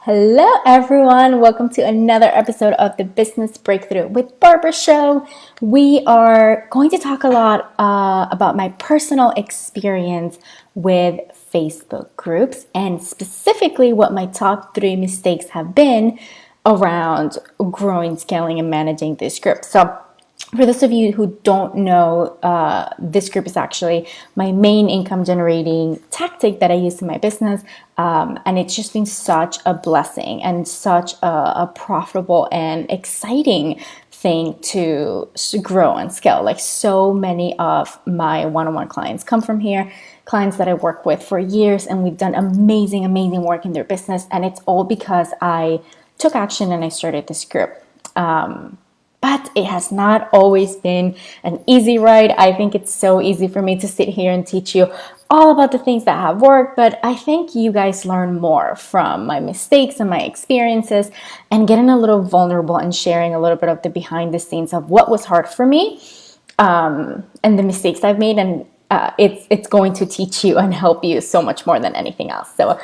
Hello everyone, welcome to another episode of the Business Breakthrough with Barbara show. We are going to talk a lot about my personal experience with Facebook groups and specifically what my top 3 mistakes have been around growing, scaling, and managing this group. So for those of you who don't know, this group is actually my main income generating tactic that I use in my business. And it's just been such a blessing and such a profitable and exciting thing to grow and scale. Like so many of my one-on-one clients come from here, clients that I work with for years, and we've done amazing, amazing work in their business. And it's all because I took action and I started this group. But it has not always been an easy ride. I think it's so easy for me to sit here and teach you all about the things that have worked, but I think you guys learn more from my mistakes and my experiences and getting a little vulnerable and sharing a little bit of the behind the scenes of what was hard for me and the mistakes I've made. And it's going to teach you and help you so much more than anything else. So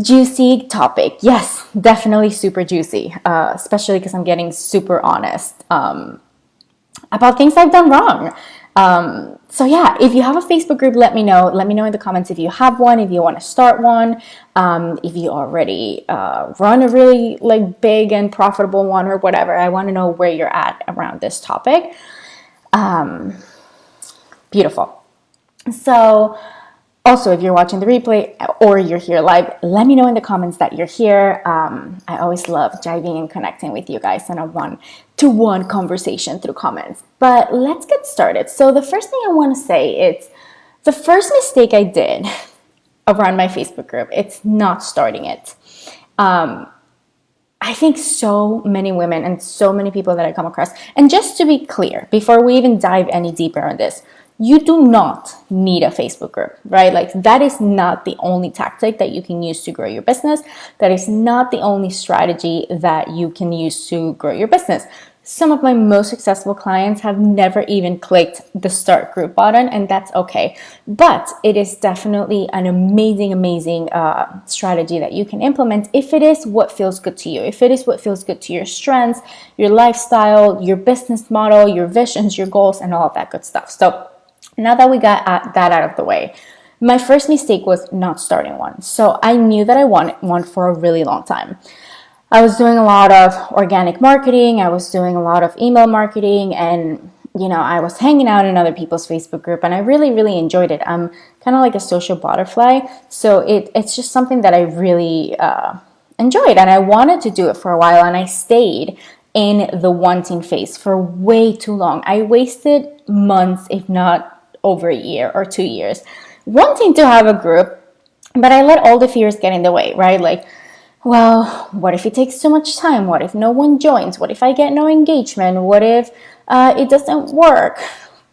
juicy topic. Yes, definitely super juicy, especially because I'm getting super honest about things I've done wrong. So yeah, if you have a Facebook group, let me know. Let me know in the comments if you have one, if you want to start one, if you already run a really big and profitable one or whatever. I want to know where you're at around this topic. Beautiful. So also, if you're watching the replay or you're here live, let me know in the comments that you're here. I always love jiving and connecting with you guys in a one-to-one conversation through comments. But let's get started. So the first thing I want to say is the first mistake I did around my Facebook group, it's not starting it. I think so many women and so many people that I come across, and just to be clear, before we even dive any deeper on this, you do not need a Facebook group, right? Like that is not the only tactic that you can use to grow your business. That is not the only strategy that you can use to grow your business. Some of my most successful clients have never even clicked the start group button, and that's okay. But it is definitely an amazing, amazing strategy that you can implement if it is what feels good to you, if it is what feels good to your strengths, your lifestyle, your business model, your visions, your goals, and all of that good stuff. So now that we got that out of the way, my first mistake was not starting one. So I knew that I wanted one for a really long time. I was doing a lot of organic marketing. I was doing a lot of email marketing, and I was hanging out in other people's Facebook group, and I really, really enjoyed it. I'm kind of like a social butterfly, so it's just something that I really enjoyed, and I wanted to do it for a while, and I stayed in the wanting phase for way too long. I wasted months, if not over a year or 2 years, wanting to have a group, but I let all the fears get in the way, right? Like, well, what if it takes too much time? What if no one joins? What if I get no engagement? What if it doesn't work?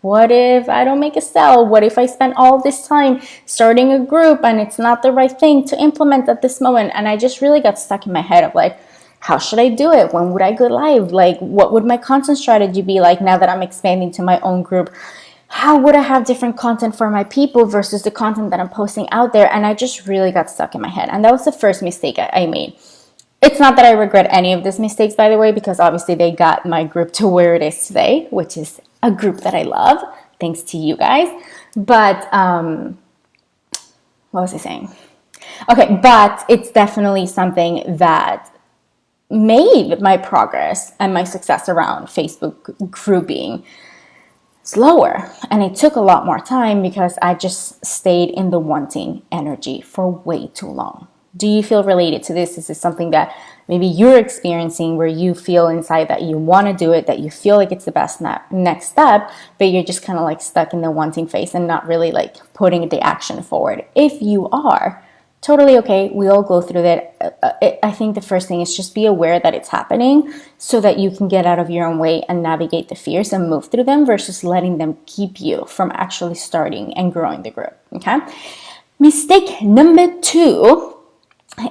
What if I don't make a sale? What if I spend all this time starting a group and it's not the right thing to implement at this moment? And I just really got stuck in my head of like, how should I do it? When would I go live? Like, what would my content strategy be like now that I'm expanding to my own group? How would I have different content for my people versus the content that I'm posting out there? And I just really got stuck in my head. And that was the first mistake I made. It's not that I regret any of these mistakes, by the way, because obviously they got my group to where it is today, which is a group that I love, thanks to you guys. But what was I saying? Okay, but it's definitely something that made my progress and my success around Facebook grouping slower, and it took a lot more time because I just stayed in the wanting energy for way too long. Do you feel related to this? Is this something that maybe you're experiencing where you feel inside that you want to do it, that you feel like it's the best next step, but you're just kind of like stuck in the wanting phase and not really like putting the action forward? If you are, totally okay. We all go through that. I think the first thing is just be aware that it's happening so that you can get out of your own way and navigate the fears and move through them versus letting them keep you from actually starting and growing the group. Okay. Mistake number 2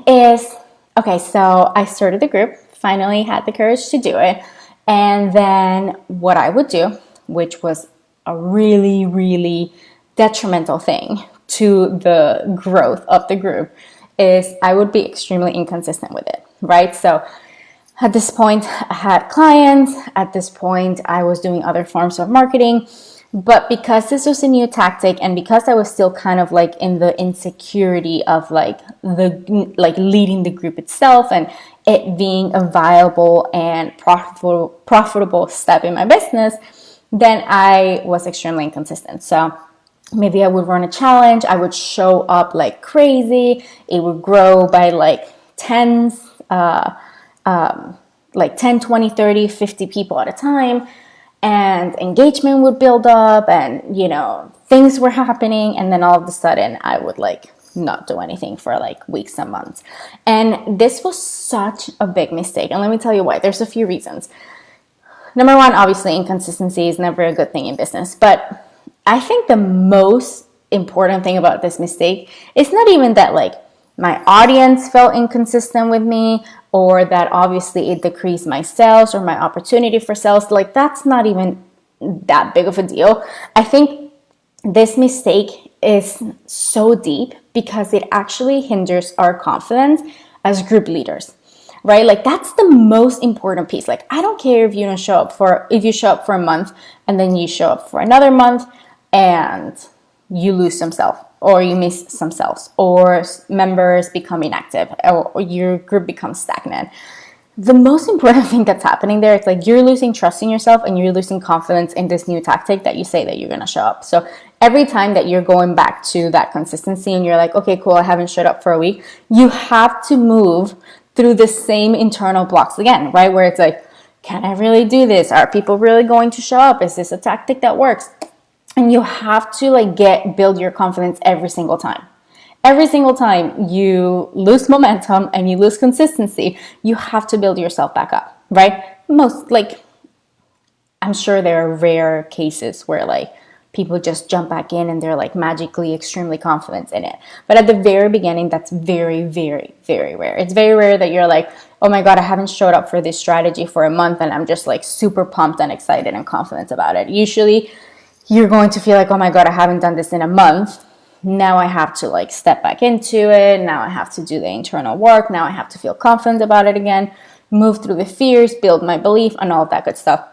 is, okay, so I started the group, finally had the courage to do it. And then what I would do, which was a really, really detrimental thing to the growth of the group, is I would be extremely inconsistent with it. right? So at this point, I had clients. At this point, I was doing other forms of marketing. But because this was a new tactic, and because I was still kind of like in the insecurity of like leading the group itself, and it being a viable and profitable step in my business, then I was extremely inconsistent. So maybe I would run a challenge, I would show up like crazy, it would grow by like tens, like 10, 20, 30, 50 people at a time, and engagement would build up, and things were happening, and then all of a sudden I would like not do anything for like weeks and months. And this was such a big mistake, and let me tell you why. There's a few reasons. Number one, obviously inconsistency is never a good thing in business, but I think the most important thing about this mistake is not even that like my audience felt inconsistent with me, or that obviously it decreased my sales or my opportunity for sales. Like, that's not even that big of a deal. I think this mistake is so deep because it actually hinders our confidence as group leaders, right? Like, that's the most important piece. Like, I don't care if you show up for a month and then you show up for another month and you lose some self, or you miss some sales, or members become inactive, or your group becomes stagnant. The most important thing that's happening there is like you're losing trust in yourself, and you're losing confidence in this new tactic that you say that you're going to show up. So every time that you're going back to that consistency and you're like, okay, cool, I haven't showed up for a week, you have to move through the same internal blocks again, right? Where it's like, can I really do this? Are people really going to show up? Is this a tactic that works? And you have to like build your confidence every single time. Every single time you lose momentum and you lose consistency, you have to build yourself back up, right? I'm sure there are rare cases where like people just jump back in and they're like magically extremely confident in it. But at the very beginning, that's very, very, very rare. It's very rare that you're like, oh my God, I haven't showed up for this strategy for a month and I'm just like super pumped and excited and confident about it. Usually you're going to feel like, oh my God, I haven't done this in a month. Now I have to like step back into it. Now I have to do the internal work. Now I have to feel confident about it again, move through the fears, build my belief, and all of that good stuff.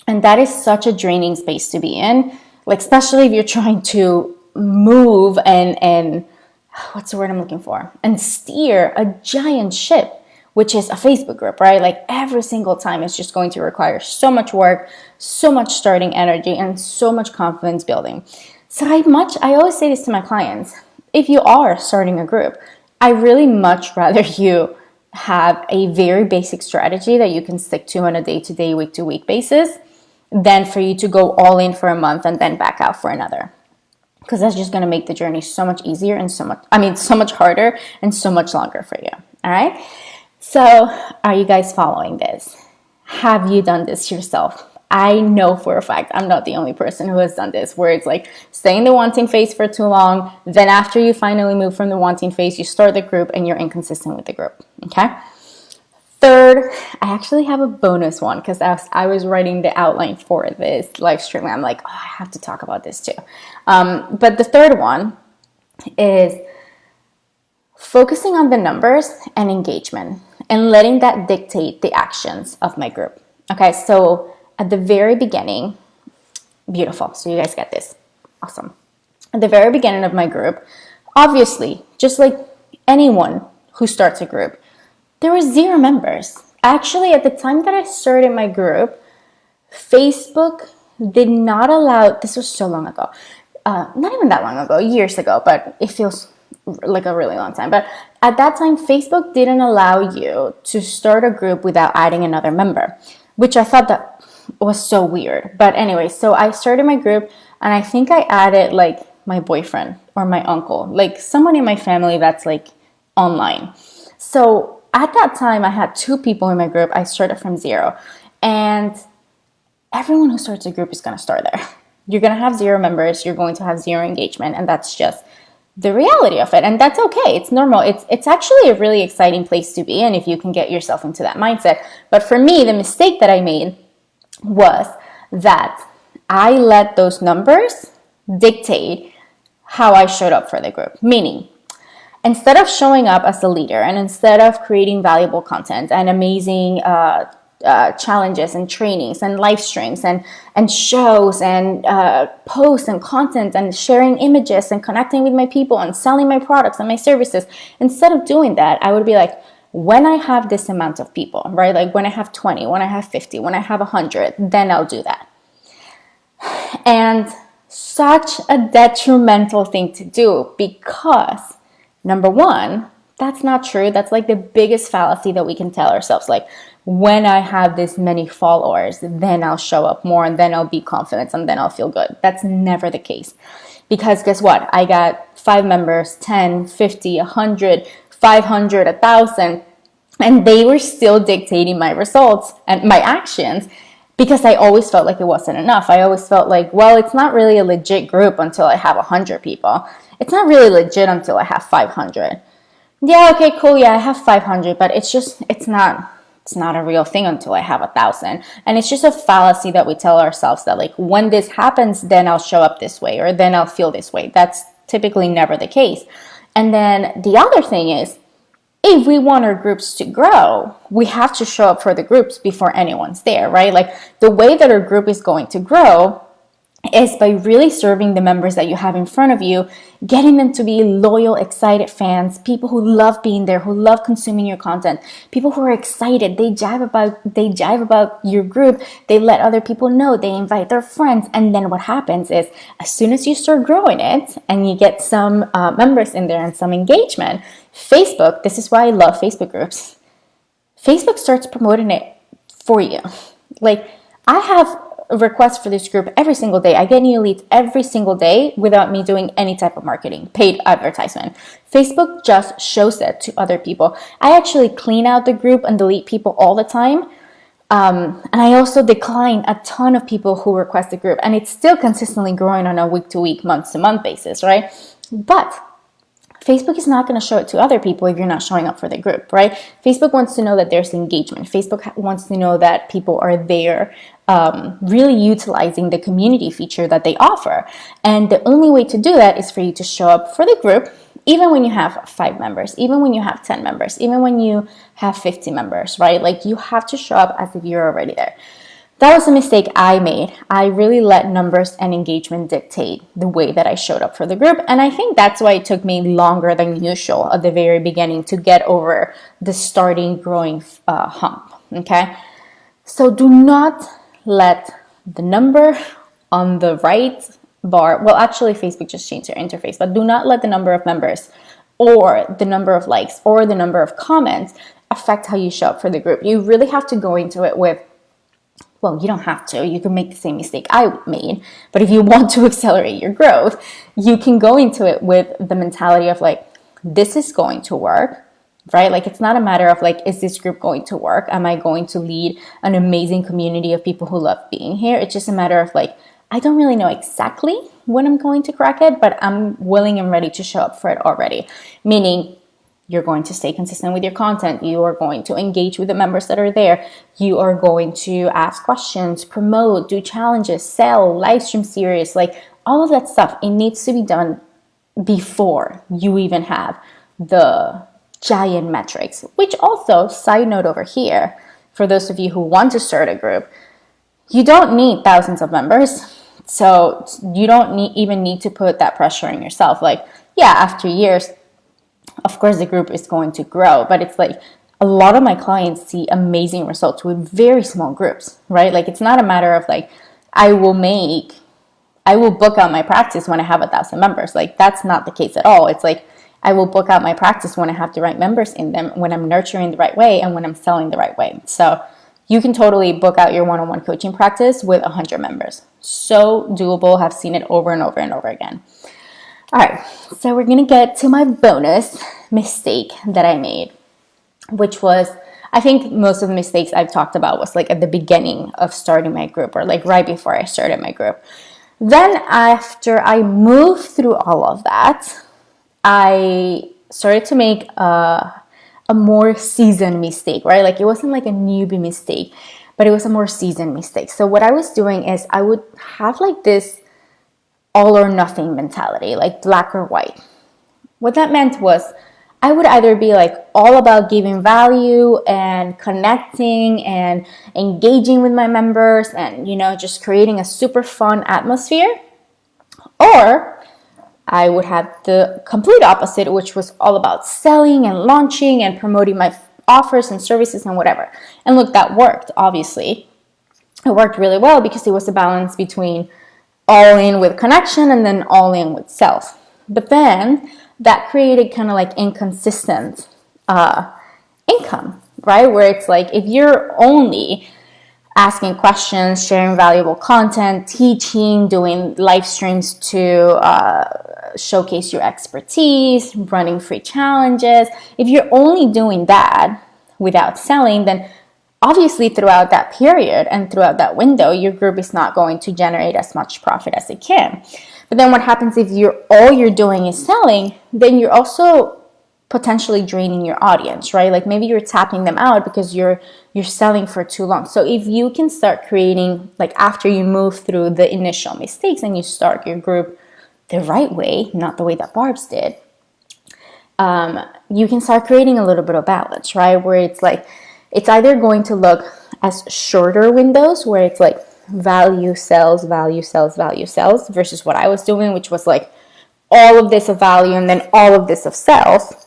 And that is such a draining space to be in, like especially if you're trying to move and what's the word I'm looking for? And steer a giant ship, which is a Facebook group, right? Like every single time it's just going to require so much work, so much starting energy, and so much confidence building. So I always say this to my clients. If you are starting a group, I really much rather you have a very basic strategy that you can stick to on a day-to-day, week-to-week basis than for you to go all in for a month and then back out for another. Because that's just going to make the journey so much easier and so much harder and so much longer for you. All right. So are you guys following this? Have you done this yourself? I know for a fact I'm not the only person who has done this, where it's like stay in the wanting phase for too long. Then after you finally move from the wanting phase, you start the group and you're inconsistent with the group. Okay. Third, I actually have a bonus one because I was writing the outline for this live stream. I'm like, oh, I have to talk about this too. But the third one is focusing on the numbers and engagement and letting that dictate the actions of my group. Okay, so at the very beginning, beautiful. So you guys get this. Awesome. At the very beginning of my group, obviously, just like anyone who starts a group, there were 0 members. Actually, at the time that I started my group, Facebook did not allow, this was so long ago, not even that long ago, years ago, but it feels like a really long time. But at that time, Facebook didn't allow you to start a group without adding another member, which I thought that was so weird. But anyway, so I started my group and I think I added like my boyfriend or my uncle, like someone in my family that's like online. So at that time, I had 2 people in my group. I started from 0. And everyone who starts a group is going to start there. You're going to have 0 members. You're going to have 0 engagement. And that's just the reality of it. And that's okay. It's normal. It's actually a really exciting place to be in if you can get yourself into that mindset. But for me, the mistake that I made was that I let those numbers dictate how I showed up for the group. Meaning, Instead of showing up as a leader and instead of creating valuable content and amazing challenges and trainings and live streams and shows and posts and content and sharing images and connecting with my people and selling my products and my services, instead of doing that, I would be like, when I have this amount of people, right? Like when I have 20, when I have 50, when I have 100, then I'll do that. And such a detrimental thing to do, because number one, that's not true. That's like the biggest fallacy that we can tell ourselves. Like, when I have this many followers, then I'll show up more and then I'll be confident and then I'll feel good. That's never the case. Because guess what? I got 5 members, 10, 50, 100, 500, 1,000, and they were still dictating my results and my actions, because I always felt like it wasn't enough. I always felt like, well, it's not really a legit group until I have 100 people. It's not really legit until I have 500. Yeah, okay, cool. Yeah, I have 500, but it's not a real thing until I have 1,000. And it's just a fallacy that we tell ourselves that, like, when this happens, then I'll show up this way or then I'll feel this way. That's typically never the case. And then the other thing is, if we want our groups to grow, we have to show up for the groups before anyone's there, right? Like, the way that our group is going to grow is by really serving the members that you have in front of you, getting them to be loyal, excited fans, people who love being there, who love consuming your content, people who are excited, they jive about your group, they let other people know, they invite their friends. And then what happens is, as soon as you start growing it and you get some members in there and some engagement, Facebook, this is why I love Facebook groups, Facebook starts promoting it for you. Like, I have a request for this group every single day. I get new leads every single day without me doing any type of marketing, paid advertisement. Facebook just shows it to other people. I actually clean out the group and delete people all the time. And I also decline a ton of people who request the group. And it's still consistently growing on a week-to-week, month-to-month basis, right? But Facebook is not going to show it to other people if you're not showing up for the group, right? Facebook wants to know that there's engagement. Facebook wants to know that people are there, really utilizing the community feature that they offer. And the only way to do that is for you to show up for the group, even when you have 5 members, even when you have 10 members, even when you have 50 members, right? Like, you have to show up as if you're already there. That was a mistake I made. I really let numbers and engagement dictate the way that I showed up for the group. And I think that's why it took me longer than usual at the very beginning to get over the starting growing hump, okay? So do not let the number on the right bar, well, actually Facebook just changed their interface, but do not let the number of members or the number of likes or the number of comments affect how you show up for the group. You really have to go into it with, well, you don't have to. You can make the same mistake I made. But if you want to accelerate your growth, you can go into it with the mentality of, like, this is going to work, right? Like, it's not a matter of, like, is this group going to work? Am I going to lead an amazing community of people who love being here? It's just a matter of, like, I don't really know exactly when I'm going to crack it, but I'm willing and ready to show up for it already. Meaning, you're going to stay consistent with your content. You are going to engage with the members that are there. You are going to ask questions, promote, do challenges, sell, live stream series, like all of that stuff. It needs to be done before you even have the giant metrics, which also, side note over here, for those of you who want to start a group, you don't need thousands of members. So you don't even need to put that pressure on yourself. Like, yeah, after years, of course, the group is going to grow, but it's like a lot of my clients see amazing results with very small groups, right? Like, it's not a matter of, like, I will book out my practice when I have 1,000 members. Like, that's not the case at all. It's like, I will book out my practice when I have the right members in them, when I'm nurturing the right way, and when I'm selling the right way. So you can totally book out your one-on-one coaching practice with 100 members. So doable. Have seen it over and over and over again. All right, so we're going to get to my bonus mistake that I made, which was, I think most of the mistakes I've talked about was like at the beginning of starting my group, or like right before I started my group. Then after I moved through all of that, I started to make a more seasoned mistake, right? Like, it wasn't like a newbie mistake, but it was a more seasoned mistake. So what I was doing is I would have like this all or nothing mentality, like black or white. What that meant was I would either be like all about giving value and connecting and engaging with my members and, just creating a super fun atmosphere, or I would have the complete opposite, which was all about selling and launching and promoting my offers and services and whatever. And look, that worked, obviously. It worked really well because it was a balance between all in with connection and then all in with self. But then that created kind of like inconsistent income, right? Where it's like, if you're only asking questions, sharing valuable content, teaching, doing live streams to showcase your expertise, running free challenges, if you're only doing that without selling, then obviously throughout that period and throughout that window, your group is not going to generate as much profit as it can. But then what happens if all you're doing is selling, then you're also potentially draining your audience, right? Like maybe you're tapping them out because you're selling for too long. So if you can start creating, like after you move through the initial mistakes and you start your group the right way, not the way that Barb's did, you can start creating a little bit of balance, right? Where it's like, it's either going to look as shorter windows where it's like value sells, value sells, value sells, versus what I was doing, which was like all of this of value and then all of this of self.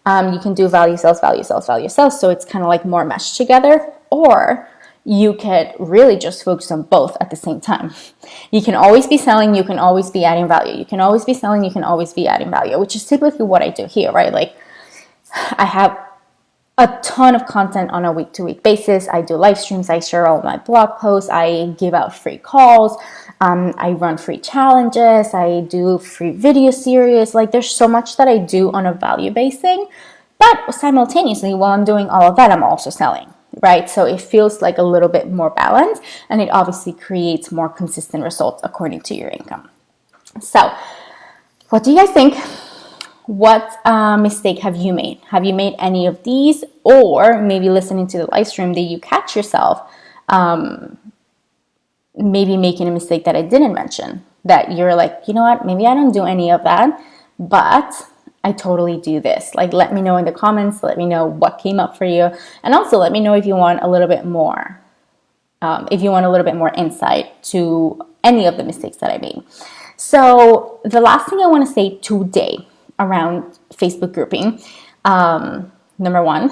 You can do value sells, value sells, value sells. So it's kind of like more meshed together. Or you could really just focus on both at the same time. You can always be selling, you can always be adding value. You can always be selling, you can always be adding value, which is typically what I do here, right? Like I have a ton of content on a week-to-week basis. I do live streams, I share all my blog posts, I give out free calls, I run free challenges, I do free video series. Like there's so much that I do on a value-based thing, but simultaneously while I'm doing all of that, I'm also selling, right? So it feels like a little bit more balanced, and it obviously creates more consistent results according to your income. So what do you guys think? What mistake have you made? Have you made any of these? Or maybe listening to the live stream, did you catch yourself maybe making a mistake that I didn't mention? That you're like, you know what, maybe I don't do any of that, but I totally do this. Like, let me know in the comments. Let me know what came up for you. And also let me know if you want a little bit more, insight to any of the mistakes that I made. So the last thing I want to say today around Facebook grouping. Number one,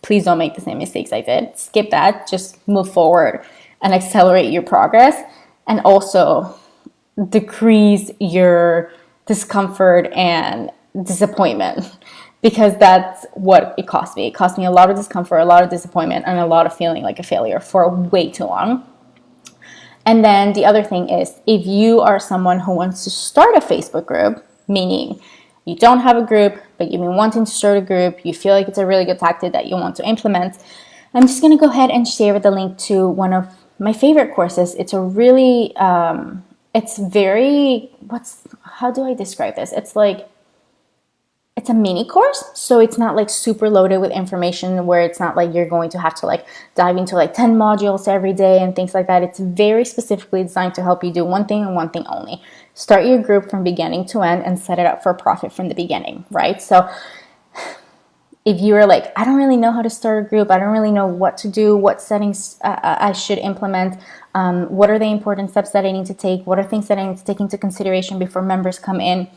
please don't make the same mistakes I did. Skip that. Just move forward and accelerate your progress. And also decrease your discomfort and disappointment, because that's what it cost me. It cost me a lot of discomfort, a lot of disappointment, and a lot of feeling like a failure for way too long. And then the other thing is, if you are someone who wants to start a Facebook group, meaning you don't have a group, but you've been wanting to start a group, you feel like it's a really good tactic that you want to implement, I'm just going to go ahead and share the link to one of my favorite courses. It's a really, how do I describe this? It's a mini course, so it's not like super loaded with information, where it's not like you're going to have to like dive into like 10 modules every day and things like that. It's very specifically designed to help you do one thing and one thing only. Start your group from beginning to end and set it up for profit from the beginning, right? So if you're like, I don't really know how to start a group, I don't really know what to do, what settings I should implement, what are the important steps that I need to take, what are things that I need to take into consideration before members come in,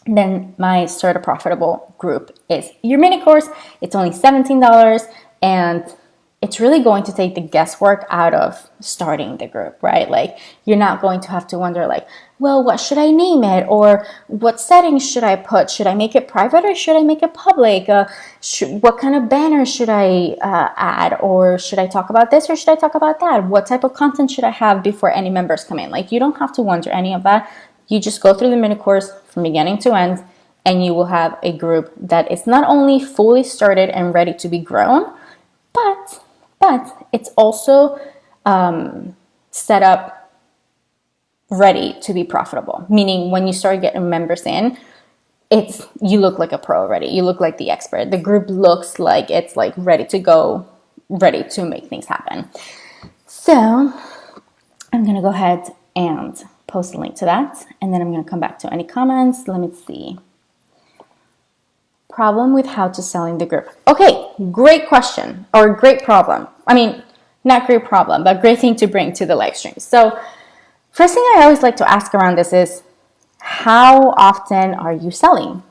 then my Start a Profitable group is your mini course. It's only $17, and it's really going to take the guesswork out of starting the group, right? Like, you're not going to have to wonder like, well, what should I name it? Or what settings should I put? Should I make it private or should I make it public? What kind of banner should I add? Or should I talk about this or should I talk about that? What type of content should I have before any members come in? Like, you don't have to wonder any of that. You just go through the mini course from beginning to end, and you will have a group that is not only fully started and ready to be grown, but it's also set up ready to be profitable. Meaning, when you start getting members in, you look like a pro already. You look like the expert. The group looks like it's like ready to go, ready to make things happen. So I'm gonna go ahead and post a link to that, and then I'm going to come back to any comments. Let me see. Problem with how to sell in the group. Okay, great question, or great problem. I mean, not great problem, but great thing to bring to the live stream. So first thing I always like to ask around this is, how often are you selling?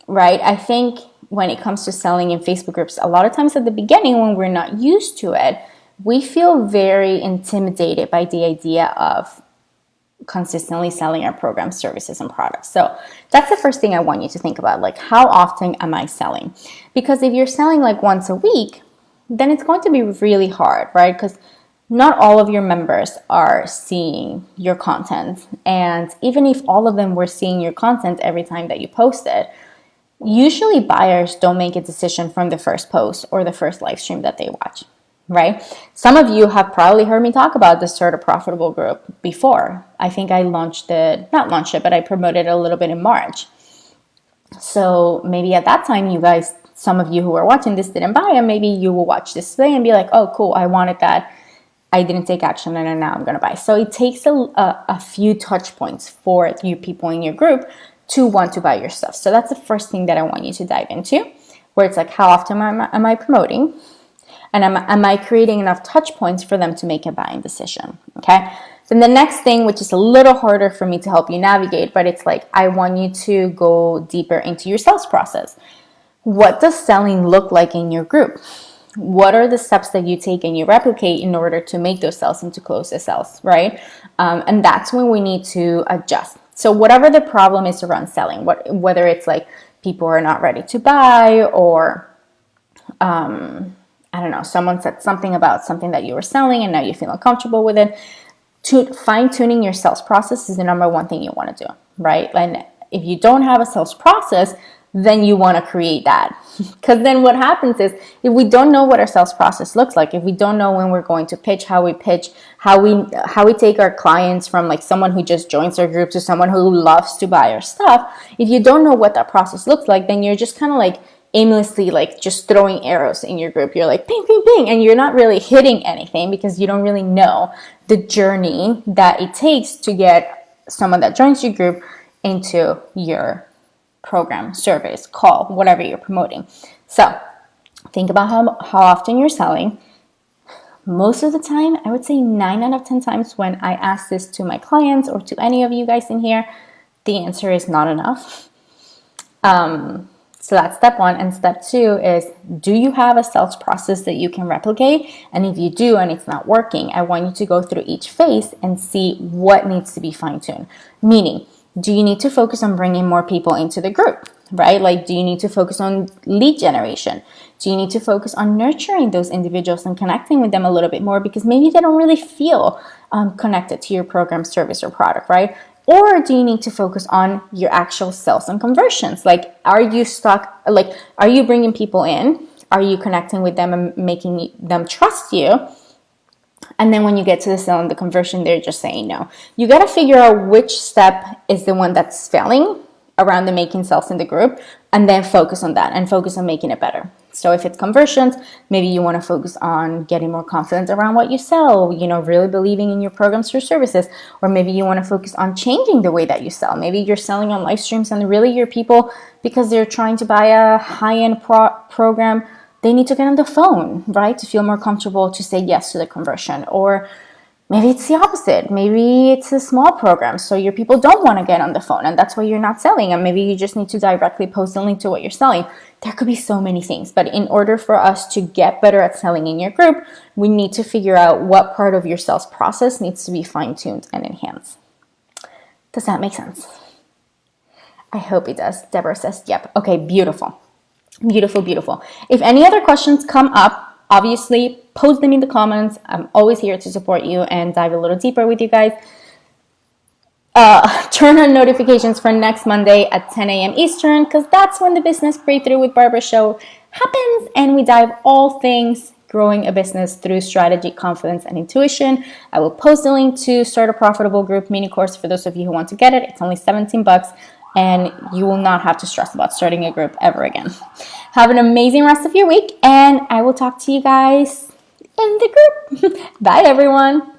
Right? I think when it comes to selling in Facebook groups, a lot of times at the beginning when we're not used to it, we feel very intimidated by the idea of consistently selling our programs, services, and products. So that's the first thing I want you to think about. Like, how often am I selling? Because if you're selling like once a week, then it's going to be really hard, right? Because not all of your members are seeing your content. And even if all of them were seeing your content every time that you post it, usually buyers don't make a decision from the first post or the first live stream that they watch, right? Some of you have probably heard me talk about the Start a Profitable group before. I think I but I promoted it a little bit in March. So maybe at that time, you guys, some of you who are watching this didn't buy, and maybe you will watch this today and be like, oh, cool, I wanted that. I didn't take action, and now I'm going to buy. So it takes a few touch points for you people in your group to want to buy your stuff. So that's the first thing that I want you to dive into, where it's like, how often am I promoting? And am I creating enough touch points for them to make a buying decision? Okay. Then the next thing, which is a little harder for me to help you navigate, but it's like, I want you to go deeper into your sales process. What does selling look like in your group? What are the steps that you take and you replicate in order to make those sales and to close the sales, right? And that's when we need to adjust. So whatever the problem is around selling, whether it's like people are not ready to buy, or I don't know, someone said something about something that you were selling and now you feel uncomfortable with it, fine-tuning your sales process is the number one thing you want to do, right? And if you don't have a sales process, then you want to create that. Because then what happens is, if we don't know what our sales process looks like, if we don't know when we're going to pitch, how we take our clients from like someone who just joins our group to someone who loves to buy our stuff, if you don't know what that process looks like, then you're just kind of like aimlessly like just throwing arrows in your group. You're like ping, ping, ping, and you're not really hitting anything because you don't really know the journey that it takes to get someone that joins your group into your program, service, call, whatever you're promoting. So think about how often you're selling. Most of the time, I would say 9 out of 10 times when I ask this to my clients or to any of you guys in here, the answer is not enough. So that's step one. And step two is, do you have a sales process that you can replicate? And if you do and it's not working, I want you to go through each phase and see what needs to be fine-tuned. Meaning, do you need to focus on bringing more people into the group, right? Like, do you need to focus on lead generation? Do you need to focus on nurturing those individuals and connecting with them a little bit more because maybe they don't really feel connected to your program, service, or product, right? Or do you need to focus on your actual sales and conversions? Like, are you stuck? Like, are you bringing people in? Are you connecting with them and making them trust you? And then when you get to the sale and the conversion, they're just saying no. You got to figure out which step is the one that's failing around the making sales in the group, and then focus on that and focus on making it better. So if it's conversions, maybe you want to focus on getting more confident around what you sell, really believing in your programs or services. Or maybe you want to focus on changing the way that you sell. Maybe you're selling on live streams and really your people, because they're trying to buy a high-end program, they need to get on the phone, right? To feel more comfortable to say yes to the conversion. Or maybe it's the opposite. Maybe it's a small program, so your people don't want to get on the phone, and that's why you're not selling. And maybe you just need to directly post a link to what you're selling. There could be so many things. But in order for us to get better at selling in your group, we need to figure out what part of your sales process needs to be fine-tuned and enhanced. Does that make sense? I hope it does. Deborah says, yep. Okay, beautiful. Beautiful, beautiful. If any other questions come up, obviously post them in the comments. I'm always here to support you and dive a little deeper with you guys. Turn on notifications for next Monday at 10 a.m. Eastern, because that's when the Business Breakthrough with Barbara show happens, and we dive all things growing a business through strategy, confidence, and intuition. I will post the link to Start a Profitable Group mini course for those of you who want to get it. It's only $17. And you will not have to stress about starting a group ever again. Have an amazing rest of your week, and I will talk to you guys in the group. Bye, everyone.